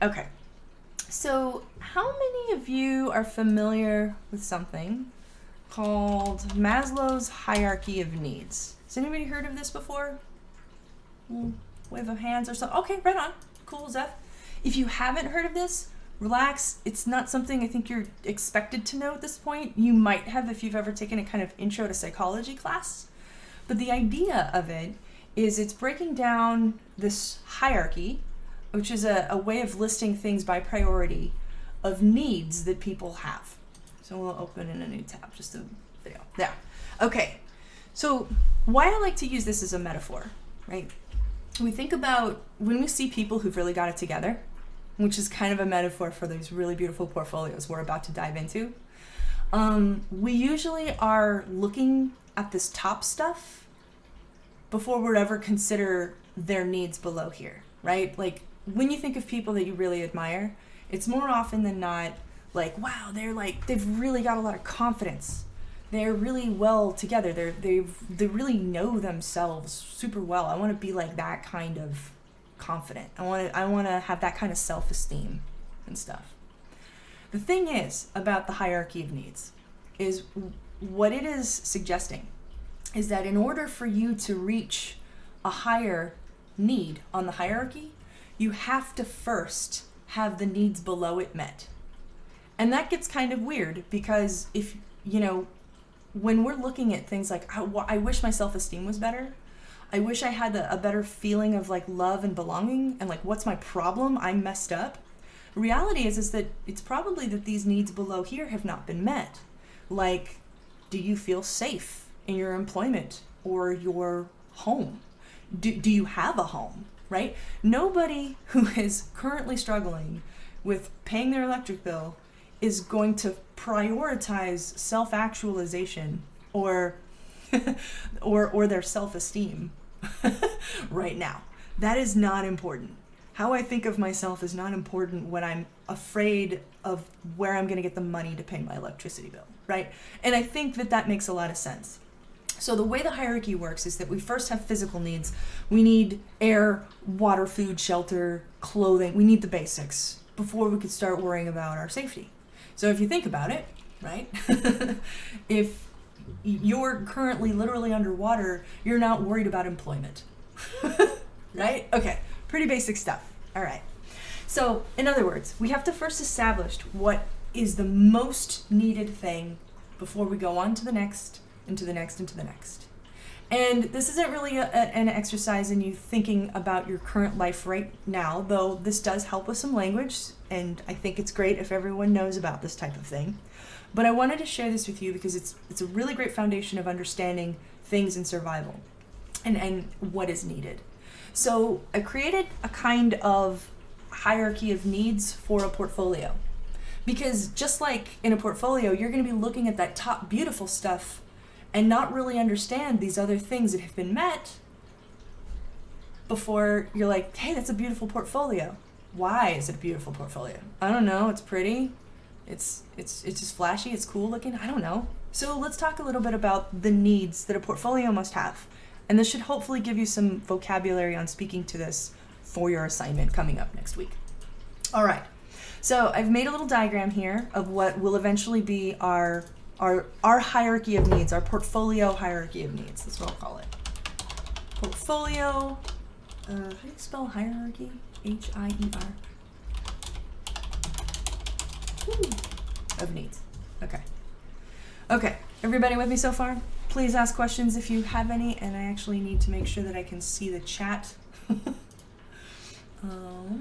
Okay. So how many of you are familiar with something called Maslow's hierarchy of needs? Has anybody heard of this before? Wave of hands or something. Okay, right on. Cool, Zeph. If you haven't heard of this, relax. It's not something I think you're expected to know at this point. You might have if you've ever taken a kind of intro to psychology class. But the idea of it is it's breaking down this hierarchy, which is a way of listing things by priority of needs that people have. So we'll open in a new tab, just a video. There. Okay. So why I like to use this as a metaphor, right? We think about when we see people who've really got it together, which is kind of a metaphor for those really beautiful portfolios we're about to dive into. We usually are looking at this top stuff before we'd ever consider their needs below here, right? Like when you think of people that you really admire, it's more often than not like, wow, they've really got a lot of confidence. They're really well together. They really know themselves super well. I want to be like that kind of confident. I want to have that kind of self-esteem and stuff. The thing is about the hierarchy of needs is what it is suggesting is that in order for you to reach a higher need on the hierarchy, you have to first have the needs below it met. And that gets kind of weird because if, when we're looking at things like, I wish my self-esteem was better. I wish I had a better feeling of like love and belonging and like, what's my problem? I'm messed up. The reality is that it's probably that these needs below here have not been met. Like, do you feel safe in your employment or your home? Do you have a home, right? Nobody who is currently struggling with paying their electric bill is going to prioritize self-actualization or their self-esteem right now. That is not important. How I think of myself is not important when I'm afraid of where I'm going to get the money to pay my electricity bill, right? And I think that makes a lot of sense. So the way the hierarchy works is that we first have physical needs. We need air, water, food, shelter, clothing. We need the basics before we could start worrying about our safety. So if you think about it, right? If you're currently literally underwater, you're not worried about employment, right? Okay, pretty basic stuff. All right. So in other words, we have to first establish what is the most needed thing before we go on to the next, and to the next, and to the next. And this isn't really an exercise in you thinking about your current life right now, though this does help with some language, and I think it's great if everyone knows about this type of thing. But I wanted to share this with you because it's a really great foundation of understanding things in survival and what is needed. So I created a kind of hierarchy of needs for a portfolio. Because just like in a portfolio, you're going to be looking at that top beautiful stuff and not really understand these other things that have been met before you're like, hey, that's a beautiful portfolio. Why is it a beautiful portfolio? I don't know. It's pretty. It's just flashy. It's cool looking. I don't know. So let's talk a little bit about the needs that a portfolio must have. And this should hopefully give you some vocabulary on speaking to this for your assignment coming up next week. All right. So I've made a little diagram here of what will eventually be our hierarchy of needs, our portfolio hierarchy of needs. That's what I'll call it. Portfolio, how do you spell hierarchy? H-I-E-R. Of needs. Okay, everybody with me so far? Please ask questions if you have any, and I actually need to make sure that I can see the chat. Oh,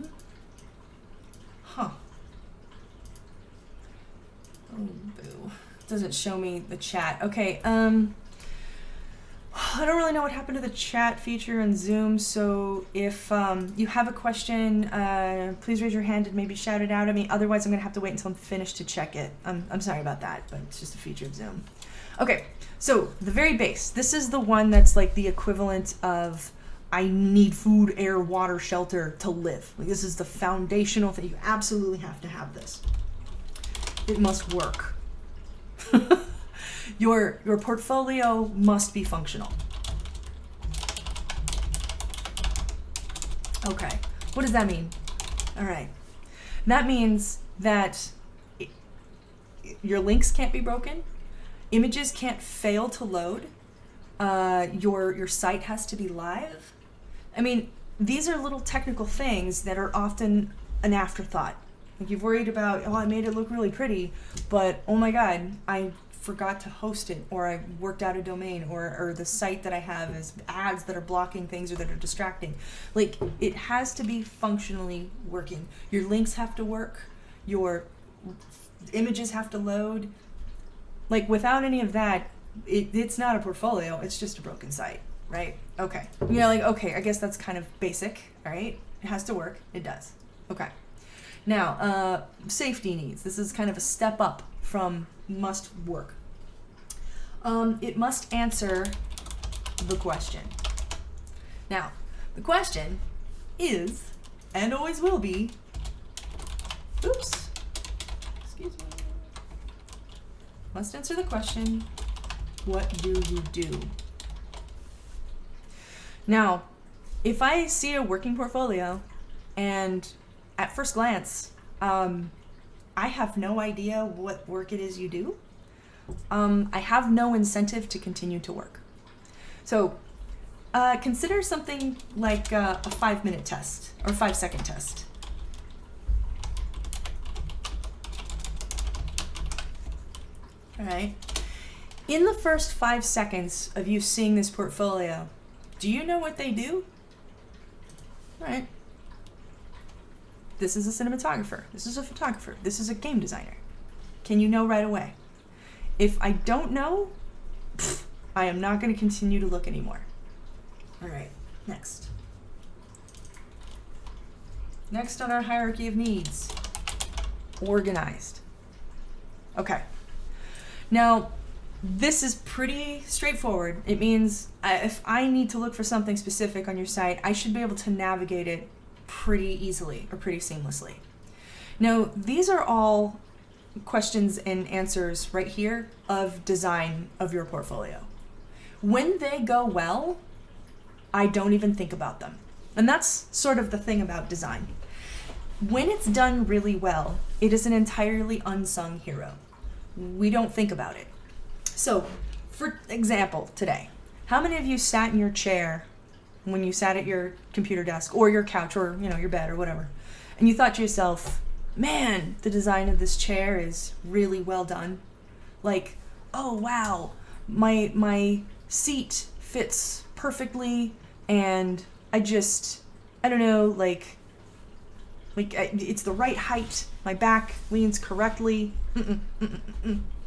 boo. Doesn't show me the chat. Okay, I don't really know what happened to the chat feature in Zoom, so if you have a question, please raise your hand and maybe shout it out at me. Otherwise, I'm going to have to wait until I'm finished to check it. I'm sorry about that, but it's just a feature of Zoom. Okay, so the very base. This is the one that's like the equivalent of I need food, air, water, shelter to live. Like, this is the foundational thing. You absolutely have to have this. It must work. Your portfolio must be functional. Okay, what does that mean? All right. That means that your links can't be broken, images can't fail to load, your site has to be live. I mean, these are little technical things that are often an afterthought. Like you've worried about, oh, I made it look really pretty, but oh my God, I forgot to host it, or I worked out a domain, or the site that I have is ads that are blocking things or that are distracting. Like, it has to be functionally working. Your links have to work, your images have to load. Like, without any of that, it's not a portfolio, it's just a broken site, right? Okay. Okay, I guess that's kind of basic, all right? It has to work, it does. Okay. Now, safety needs. This is kind of a step up from must work. It must answer the question. Now, the question is, and always will be, excuse me, must answer the question, what do you do? Now, if I see a working portfolio and at first glance, I have no idea what work it is you do, I have no incentive to continue to work. So consider something like a 5-minute test or 5-second test. All right. In the first 5 seconds of you seeing this portfolio, do you know what they do? All right. This is a cinematographer. This is a photographer. This is a game designer. Can you know right away? If I don't know, I am not going to continue to look anymore. All right, next. Next on our hierarchy of needs, organized. Okay. Now, this is pretty straightforward. It means if I need to look for something specific on your site, I should be able to navigate it pretty easily or pretty seamlessly. Now, these are all questions and answers right here of design of your portfolio. When they go well, I don't even think about them. And that's sort of the thing about design. When it's done really well, it is an entirely unsung hero. We don't think about it. So, for example, today, how many of you sat in your chair when you sat at your computer desk or your couch or, your bed or whatever, and you thought to yourself, man, the design of this chair is really well done. Like, oh wow, my seat fits perfectly, and I don't know, it's the right height. My back leans correctly.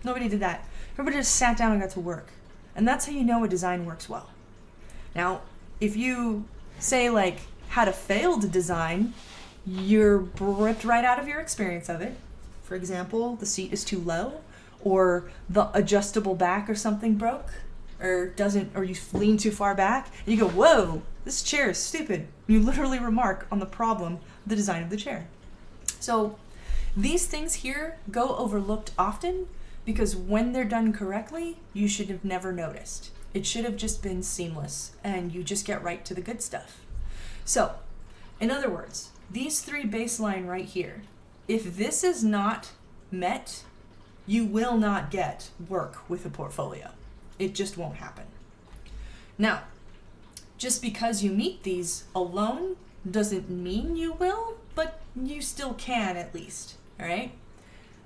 Nobody did that. Everybody just sat down and got to work. And that's how you know a design works well. Now, if you say how to fail to design, you're ripped right out of your experience of it. For example, the seat is too low, or the adjustable back or something broke, or you lean too far back, and you go, whoa, this chair is stupid. You literally remark on the problem, the design of the chair. So these things here go overlooked often because when they're done correctly, you should have never noticed. It should have just been seamless, and you just get right to the good stuff. So, in other words, these 3 baseline right here, if this is not met, you will not get work with a portfolio. It just won't happen. Now, just because you meet these alone doesn't mean you will, but you still can at least, all right?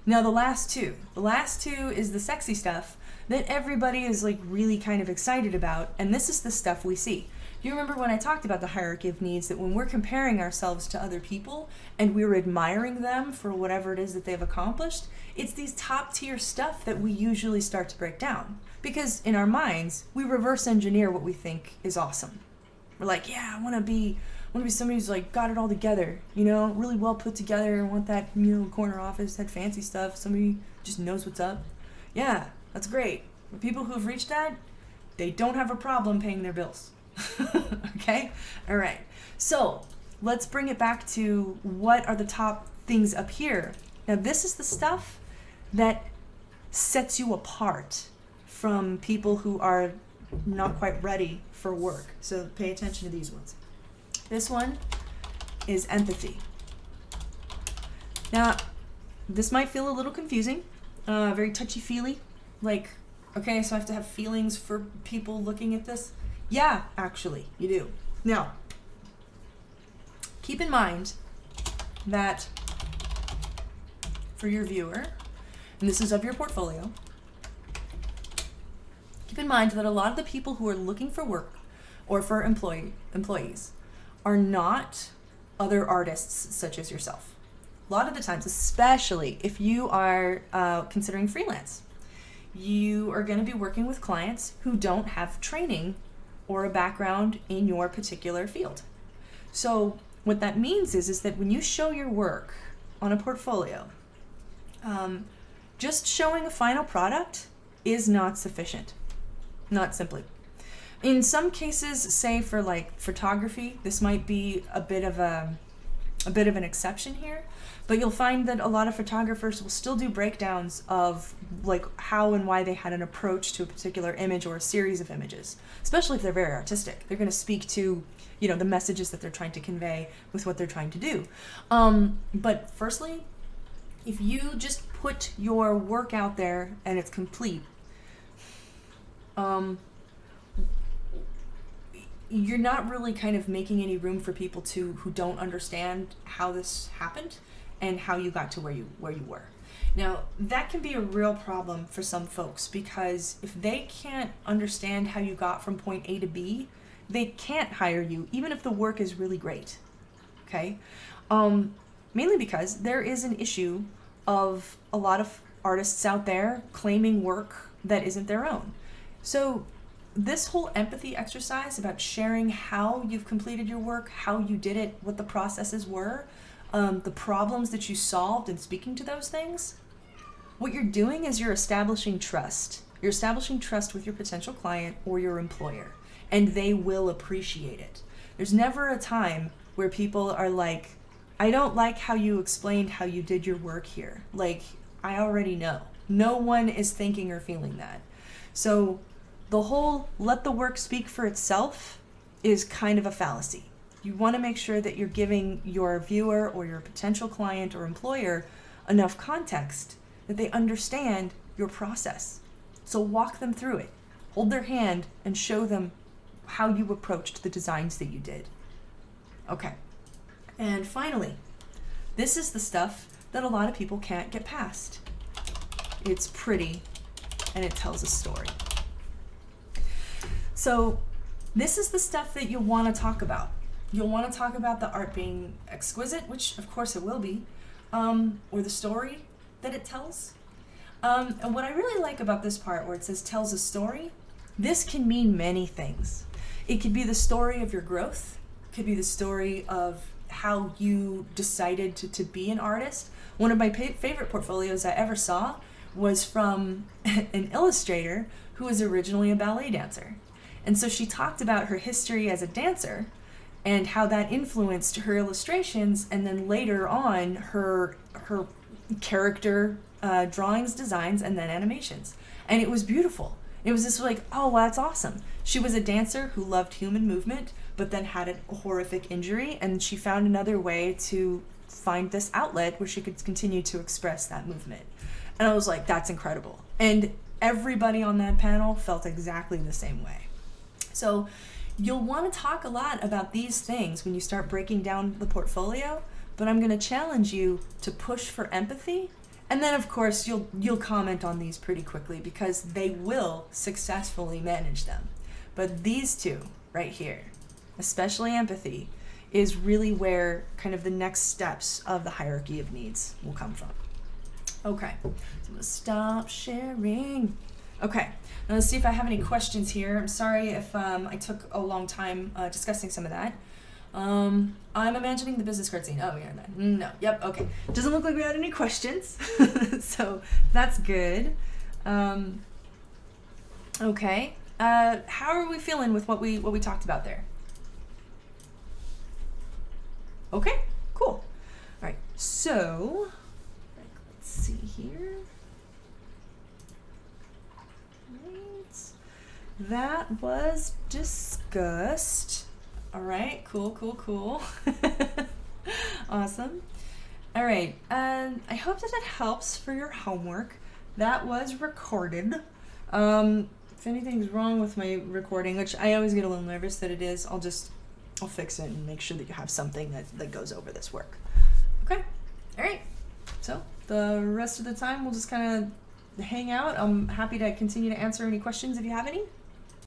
Now the last two is the sexy stuff that everybody is really kind of excited about, and this is the stuff we see. Do you remember when I talked about the hierarchy of needs, that when we're comparing ourselves to other people and we're admiring them for whatever it is that they've accomplished, it's these top tier stuff that we usually start to break down. Because in our minds, we reverse engineer what we think is awesome. We're like, yeah, I want to be somebody who's got it all together, really well put together. I want that, corner office, that fancy stuff. Somebody just knows what's up. Yeah, that's great. But people who have reached that, they don't have a problem paying their bills. Okay? All right. So let's bring it back to what are the top things up here. Now, this is the stuff that sets you apart from people who are not quite ready for work. So pay attention to these ones. This one is empathy. Now, this might feel a little confusing, very touchy-feely. Like, okay, so I have to have feelings for people looking at this? Yeah, actually, you do. Now, keep in mind that for your viewer, and this is of your portfolio, keep in mind that a lot of the people who are looking for work or for employees are not other artists such as yourself. A lot of the times, especially if you are considering freelance, you are going to be working with clients who don't have training or a background in your particular field. So what that means is that when you show your work on a portfolio, just showing a final product is not sufficient. Not simply. In some cases, say for like photography, this might be a bit of an exception here, but you'll find that a lot of photographers will still do breakdowns of like how and why they had an approach to a particular image or a series of images, especially if they're very artistic. They're going to speak to, you know, the messages that they're trying to convey with what they're trying to do. But firstly, if you just put your work out there and it's complete, you're not really kind of making any room for people who don't understand how this happened and how you got to where you were. Now, that can be a real problem for some folks, because if they can't understand how you got from point A to B, they can't hire you, even if the work is really great. Okay? Mainly because there is an issue of a lot of artists out there claiming work that isn't their own. So this whole empathy exercise about sharing how you've completed your work, how you did it, what the processes were, the problems that you solved, and speaking to those things, what you're doing is you're establishing trust. You're establishing trust with your potential client or your employer, and they will appreciate it. There's never a time where people are like, I don't like how you explained how you did your work here. Like, I already know. No one is thinking or feeling that. So the whole let the work speak for itself is kind of a fallacy. You want to make sure that you're giving your viewer or your potential client or employer enough context that they understand your process. So walk them through it. Hold their hand and show them how you approached the designs that you did. Okay. And finally, this is the stuff that a lot of people can't get past. It's pretty and it tells a story. So this is the stuff that you'll want to talk about. You'll want to talk about the art being exquisite, which of course it will be, or the story that it tells. And what I really like about this part where it says tells a story, this can mean many things. It could be the story of your growth. It could be the story of how you decided to be an artist. One of my favorite portfolios I ever saw was from an illustrator who was originally a ballet dancer. And so she talked about her history as a dancer and how that influenced her illustrations, and then later on her character drawings, designs, and then animations. And it was beautiful. It was just like, oh, well, that's awesome. She was a dancer who loved human movement, but then had a horrific injury, and she found another way to find this outlet where she could continue to express that movement. And I was like, that's incredible. And everybody on that panel felt exactly the same way. So you'll want to talk a lot about these things when you start breaking down the portfolio, but I'm going to challenge you to push for empathy. And then, of course, you'll comment on these pretty quickly because they will successfully manage them. But these two right here, especially empathy, is really where kind of the next steps of the hierarchy of needs will come from. Okay, so I'm going to stop sharing. Okay, now let's see if I have any questions here. I'm sorry if I took a long time discussing some of that. I'm imagining the business card scene. Oh, yeah, no, yep, okay. Doesn't look like we had any questions, so that's good. Okay, how are we feeling with what we talked about there? Okay, cool. All right, so let's see here. Right. That was discussed. All right, cool. Awesome. All right, and I hope that helps for your homework. That was recorded. If anything's wrong with my recording, which I always get a little nervous that it is, I'll fix it and make sure that you have something that goes over this work. Okay, all right. So the rest of the time we'll just kind of hang out. I'm happy to continue to answer any questions if you have any.